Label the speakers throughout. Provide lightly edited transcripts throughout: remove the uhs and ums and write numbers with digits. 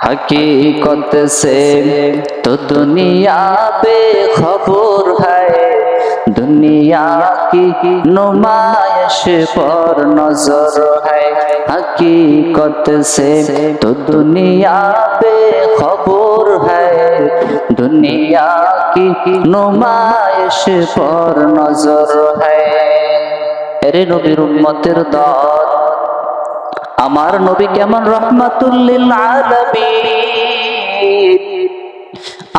Speaker 1: हकीकत से तो दुनिया बेखबर है, दुनिया की नुमाइश पर नजर है। हकीकत से तो दुनिया बेखबर है, दुनिया की नुमाइश पर नजर है। एरे नबीर उम्मतेर दल, আমার নবী কেমন রহমাতুল লিল আলামিন।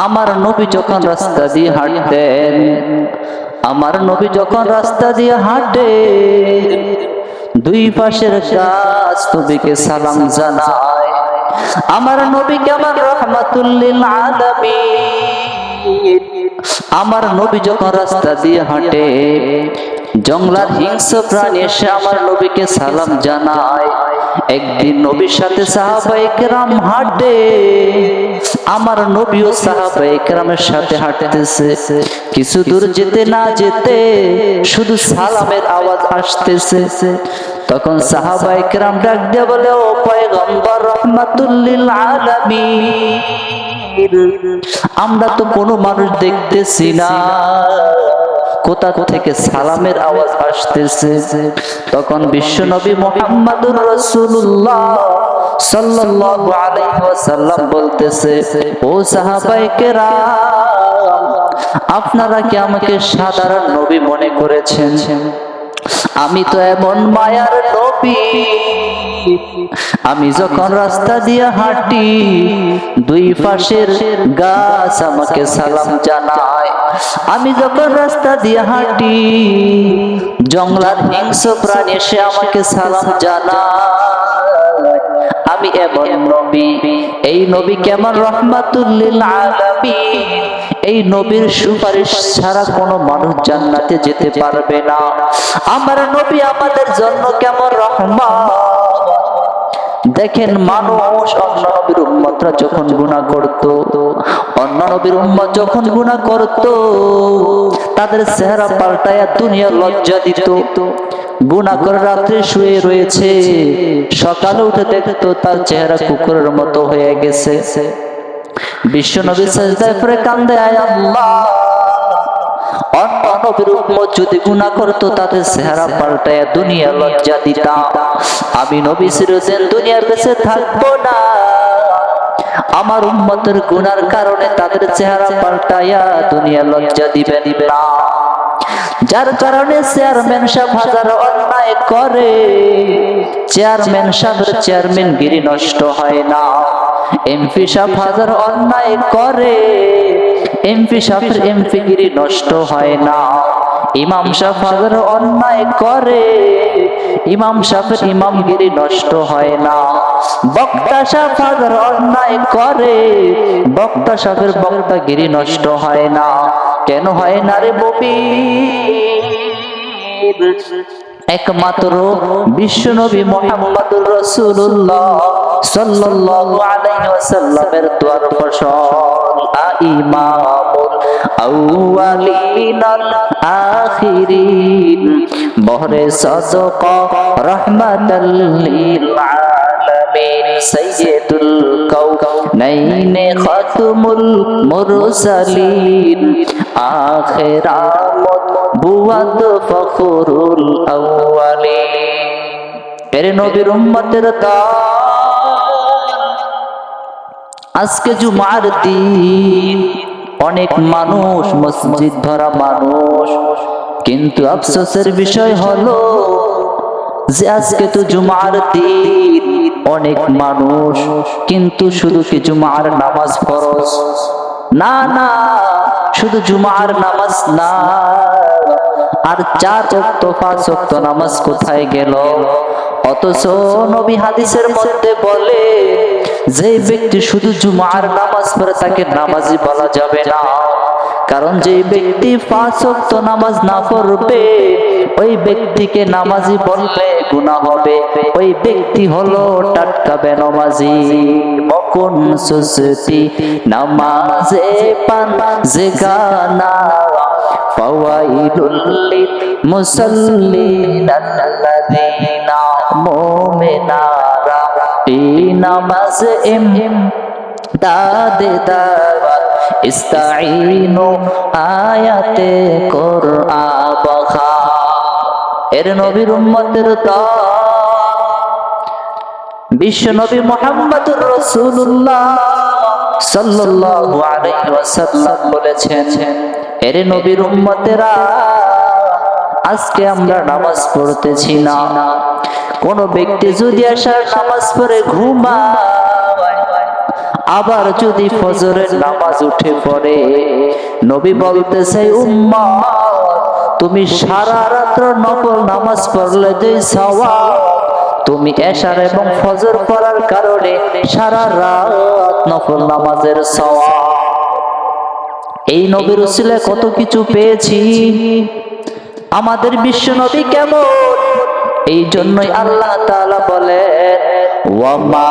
Speaker 1: আমার নবী যখন রাস্তা দিয়ে হাঁটতেন, আমার নবী যখন রাস্তা দিয়ে হাঁটেন, দুই পাশের গাছ নবীকে সালাম জানায়। আমার নবী কেমন রহমাতুল লিল আলামিন। আমার নবী যখন রাস্তা দিয়ে হাঁটে, জঙ্গলার হিংস্র প্রাণী এসে আমার নবীকে সালাম জানায়। একদিন নবীর সাথে সাহাবায়ে কেরাম হাঁটে, আমার নবীও সাহাবায়ে কেরামের সাথে হাঁটতেছে। কিছু দূর যেতে না যেতে শুধু সালামের আওয়াজ আসতেছে। তখন সাহাবায়ে কেরাম ডাক দিয়ে বলে, ও পয়গম্বর রহমাতুল লিল আলামিন, আমরা তো কোনো মানুষ দেখতেছি না, কোথা থেকে সালামের আওয়াজ আসতেছে। তখন বিশ্বনবী মুহাম্মদুর রাসূলুল্লাহ সাল্লাল্লাহু আলাইহি ওয়াসাল্লাম বলতেছে, ও সাহাবায়ে কেরাম, আপনারা কি আমাকে সাধারণ নবী মনে করেছেন? আমি তো এমন মায়ার নবী, আমি যখন রাস্তা দিয়ে হাঁটি, দুই পাশের গাছ আমাকে সালাম জানায়। আমি যখন রাস্তা দিয়ে হাঁটি, জঙ্গলার হিংস্র প্রাণী এসে আমাকে সালাম জানায়। আমি এমন নবী, এই নবী কেমন রহমাতুল লিল আলামিন। এই নবীর সুপারিশ ছাড়া কোনো মানুষ জান্নাতে যেতে পারবে না। আমার নবী আমাদের জন্য কেমন রহমত। দেখেন, মানুষ অন্য নবীর উম্মতরা যখন গুনাহ করত, অন্য নবীর উম্মত যখন গুনাহ করত, তাদের চেহারা পাল্টায়া দুনিয়া লজ্জা দিত। গুনাহ করে রাত্রে শুয়ে রয়েছে, সকালে উঠে দেখতো তার চেহারা কুকুরের মতো হয়ে গেছে। বিশ্বনবী সিজদায় পড়ে কান্দে, আয় আল্লাহ, অন্য নবীর উম্মত যদি গুনাহ করতো তাদের চেহারা পাল্টায়া দুনিয়া লজ্জা দিতাম। আমি নবী চিরদিন দুনিয়ার বেঁচে থাকবো না, আমার উম্মতের গুনার কারণে তাদের চেহারা পাল্টায়া দুনিয়া লজ্জা দিবেন না। যার কারণে চেয়ারম্যান সাহেব হাজার অন্যায় করে, চেয়ারম্যান সাহেবের চেয়ারম্যানগিরি নষ্ট হয় না। এমপি সাহেব হাজার অন্যায় করে, এমপি সাহেবের এমপিগিরি নষ্ট হয় না। ইমাম সাহেব হাজার অন্যায় করে, ইমাম সাহেবের ইমামগিরি নষ্ট হয় না। বক্তা সাহেব হাজার অন্যায় করে, বক্তা সাহেবের বক্তাগিরি নষ্ট হয় না। কেন হয় না রে মুমিন? একমাত্র বিশ্বনবী মুহাম্মদুর রাসূলুল্লাহ সাল্লাল্লাহু আলাইহি ওয়াসাল্লামের দোয়ার ফসল। ইমামুল আউয়ালিন আল আখিরিন, বহরে সাদকা রাহমাতাল লিল আলামিন, সাইয়্যিদুল কাউনাইন খাতুমুল মুরসালিন, আখিরামত বুয়াদ ফখরুল আউয়ালিন। এর নবীর উম্মতের দল, আজকে জুমার দিন, অনেক মানুষ, মসজিদ ভরা মানুষ, কিন্তু আফসোসের বিষয় হলো যে আজকে তো জুমার দিন, অনেক মানুষ কিন্তু শুধু কি জুমার নামাজ ফরজ? না না, শুধু জুমার নামাজ না, আর 4 ওয়াক্ত 5 ওয়াক্ত নামাজ কোথায় গেল? অথচ নবী হাদিসের মধ্যে বলে, যে ব্যক্তি শুধু জুমার নামাজ পড়ে তাকে নামাজি বলা যাবে না। কারণ যে ব্যক্তি 5 ওয়াক্ত নামাজ না পড়বে, ওই ব্যক্তিকে নামাজি বললে গুনাহ হবে। ওই ব্যক্তি হলো টাটকা বেনামাজি। মকুন সুস্তি নামাজে পান জেগানা, ফাওয়াইলুল লিল মুসাল্লিন আল্লাযিনা মুমিনারা ফি নামাজহিম দাদে দাওয়াত ইস্তাঈনু আয়াতে কোরআন বখা। এর নবীর উম্মতের দল বিশ্ব নবী মুহাম্মদুর রাসূলুল্লাহ সাল্লাল্লাহু আলাইহি ওয়াসাল্লাম বলেছেন, এর নবীর উম্মতেরা আজকে আমরা নামাজ পড়তেছি না। কোন ব্যক্তি যদি আসার নামাজ পড়ে ঘুমায়, আবার যদি ফজরের নামাজ উঠে পড়ে, নবী বলতেছে উম্মত তুমি সারা রাত নফল নামাজ পড়লে যে সওয়াব, তুমি এশার এবং ফজর পড়ার কারণে সারা রাত নফল নামাজের সওয়াব। এই নবীর উসিলায় কত কিছু পেয়েছি। আমাদের বিশ্ব নবী কেমন, এই জন্যই আল্লাহ তাআলা বলেন ওয়া মা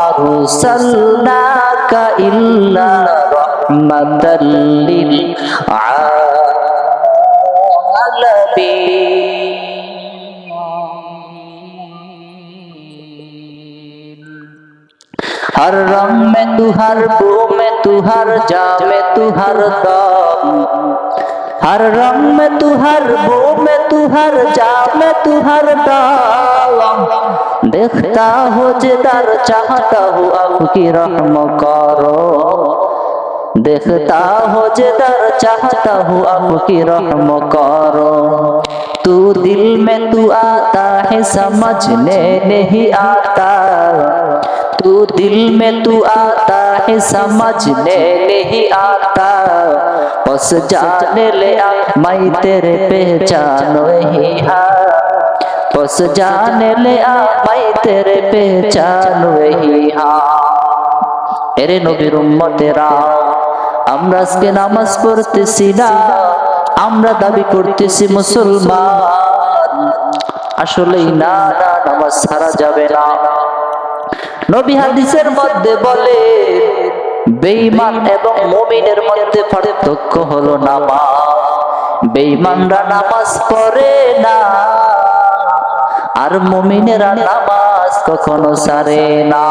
Speaker 1: আরসালনাকা ইল্লা রাহমাতাল লিল আলামিন। हर रंग में तू, हर बू में तू, हर जा में तू, हर दम, हर रंग में तू, हर बू में तू, हर जा में तू, हर दम, देखता हो जिधर चाहता हो आपकी रहम करो, देखता हो जिधर चाहता हो आपकी रहम करो। तू दिल में तू आता है समझने नहीं आता, तू दिल में तू आता है समझने नहीं आता, बस जाने ले आ मैं तेरे पहचानो ही हाँ, बस जाने ले आ मैं तेरे पहचानो ही हाँ। এরে নবীর উম্মতেরা, আমরা আজকে নামাজ পড়তেছি না, আমরা দাবি করতেছি মুসলমান। আসলেই না, নামাজ ছাড়া যাবে না। নবী হাদিসের মধ্যে বলে বেঈমান এবং মুমিনের মধ্যে পার্থক্য হলো নামাজ। বেঈমানরা নামাজ পড়ে না, আর মুমিনেরা নামাজ কখনো ছাড়ে না।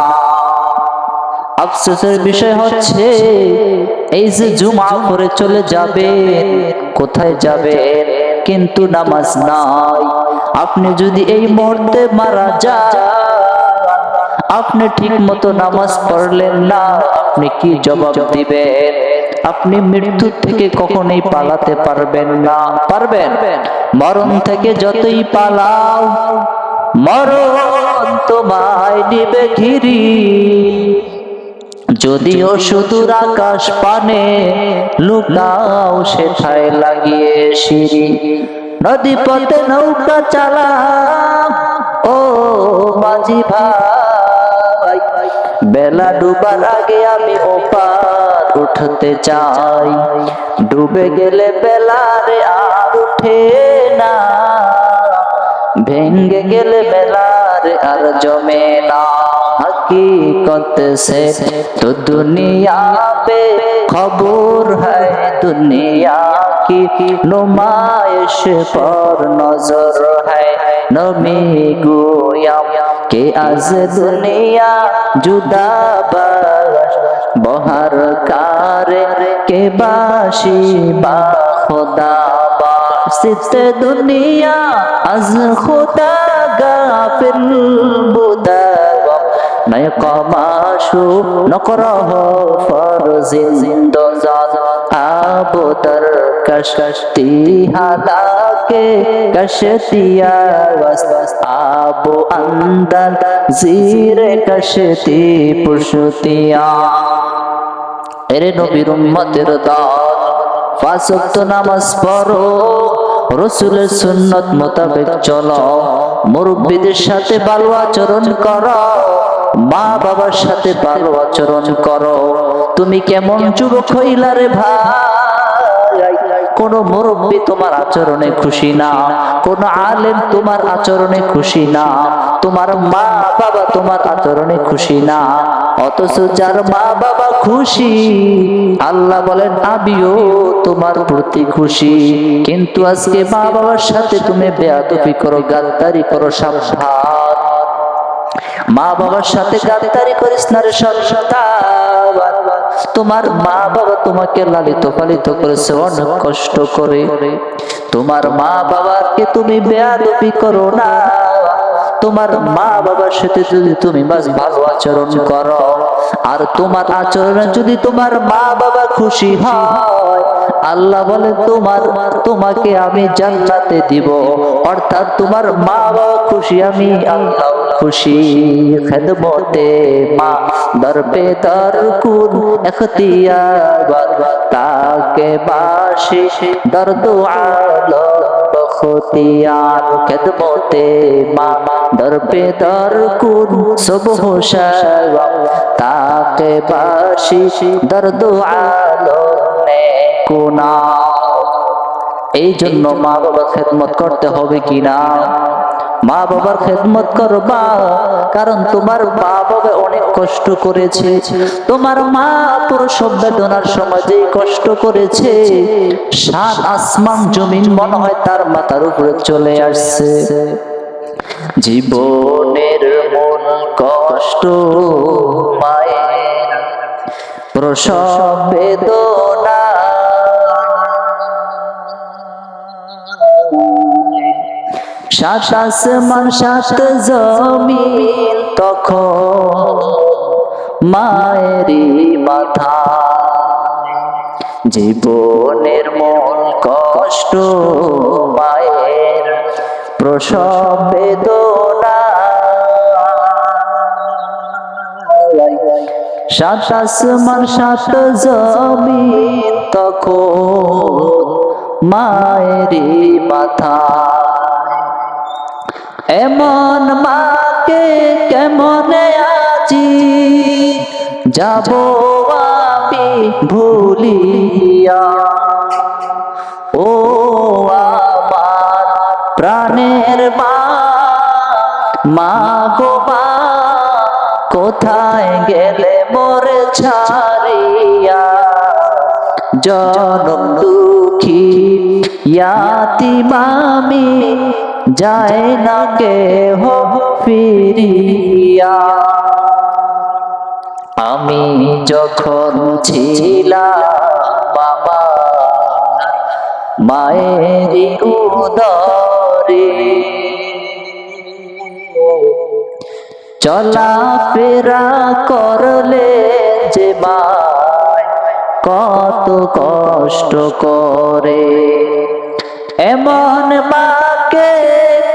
Speaker 1: আফসোসের বিষয় হচ্ছে এই যে জুমা করে চলে যাবে, কোথায় যাবে কিন্তু নামাজ নাই। আপনি যদি এই মুহূর্তে মারা যান, আপনি ঠিক মতো নামাজ পড়লেন না, আপনি কি জবাব দিবেন? আপনি মৃত্যু থেকে কখনোই পালাতে পারবেন না। পারবেন? মরণ থেকে যতই পালাও, মরণ তোমায় নিবে ঘিরি। যদিও সুদূর আকাশ পানে, লুকাও সেথায় লাগিয়ে সিঁড়ি। নদী পথে নৌকা চালাও ও মাঝি ভাই, বেলা ডুবার আগে আমি ওপার উঠতে চাই। ডুবে গেলে বেলারে আর উঠে না, ভেঙ্গে গেলে বেলারে আর জমে না। हकीकत से तो दुनिया पे खबर है, दुनिया की नुमाइश पर नजर है। नबी गोया के आज दुनिया जुदा बाश, बहर कारे के बाशी बा खुदा बासित दुनिया आज खुदा गाफिल बुदा, मैं कमाशु नकरह फर्जिन जिंदजाद आबो दर कश्ती हालाके कश्तिया वस आबो अंदर जीरे कश्ती पुरुषतिया। এরে নবীর উম্মতের দল, পাঁচ ওয়াক্ত নামাজ পড়ো, রাসূলের সুন্নাত মোতাবেক চলো, মুরব্বিদের সাথে ভালো আচরণ করো, মা বাবার সাথে ভালো আচরণ করো। তুমি কেমন যুবক হইলা রে ভাই, কোন মুরব্বি তোমার আচরণে খুশি না, কোন আলেম তোমার আচরণে খুশি না, তোমার মা বাবা তোমার আচরণে খুশি না। অথচ যার মা বাবা খুশি, আল্লাহ বলেন আমিও তোমার প্রতি খুশি। কিন্তু আজকে মা বাবার সাথে তুমি বেয়াদবি করো, গাদ্দারি করো, সাবধান। মা বাবার সাথে গাদ্দারি করিস না রে সন্তান। তোমার মা বাবা তোমাকে লালিত পালিত করেছে অনেক কষ্ট করে, তোমার মা বাবাকে তুমি বেয়াদবি করো না, তোমার মা বাবার সাথে যদি তুমি ভালো আচরণ করো, আর তোমার আচরণে যদি তোমার মা বাবা খুশি হয়, আল্লাহ বলে তোমাকে আমি জান্নাতে দিব। অর্থাৎ তোমার মা বাবা খুশি, আমি আল্লাহ খুশি। খেদমতে মা দর পে দর কুন ইখতিয়ার, তাকে বাশি দর্দ আলম বখতিয়ার। খেদমতে মা দর পে দর কুন সুবহ শাম, তাকে বাশি দর্দ আলম নেকুনা। এই জন্য মা বাবার খেদমত করতে হবে কিনা? মা বাবার খেদমত করবা, কারণ তোমার মা বাবা অনেক কষ্ট করেছে। তোমার মা প্রসব বেদনার সময় যে কষ্ট করেছে, সাত আসমান জমিন মনে হয় তার মাথার উপরে চলে আসছে। জীবনের মূল কষ্ট মায়ের প্রসব বেদনা, সাত আসমান সাত জমিন তখন মায়েরই মাথা। জীবনের মূল কষ্ট মায়ের প্রসব বেদনা, সাত আসমান সাত জমিন তখন মায়েরই মাথা। এমন মাকে কেমনে আজি যাব আমি ভুলিয়া, ও আমার প্রাণের মা, মা গো মা, কোথায় গেলে মোরে ছাড়িয়া। জনম দুঃখী ইয়াতীম আমি, যায় না কেহ ফিরিয়া। আমি যখন ছিলাম বাবা মায়েরই উদরে, চলা ফেরা করলে যে মা কত কষ্ট করে। এমন মাকে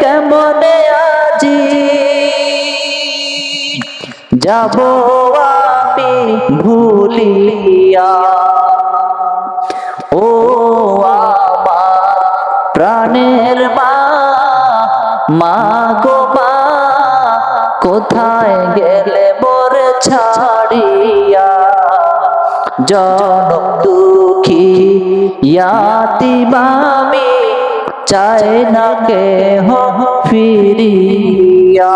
Speaker 1: কেমনে আজি যাব আমি ভুলিয়া, ও আমার প্রাণের মা, মা গো মা, কোথায় গেলে মোরে ছাড়িয়া। জনম দুঃখী ইয়াতীম আমি, চাই না কেহ ফিরিয়া।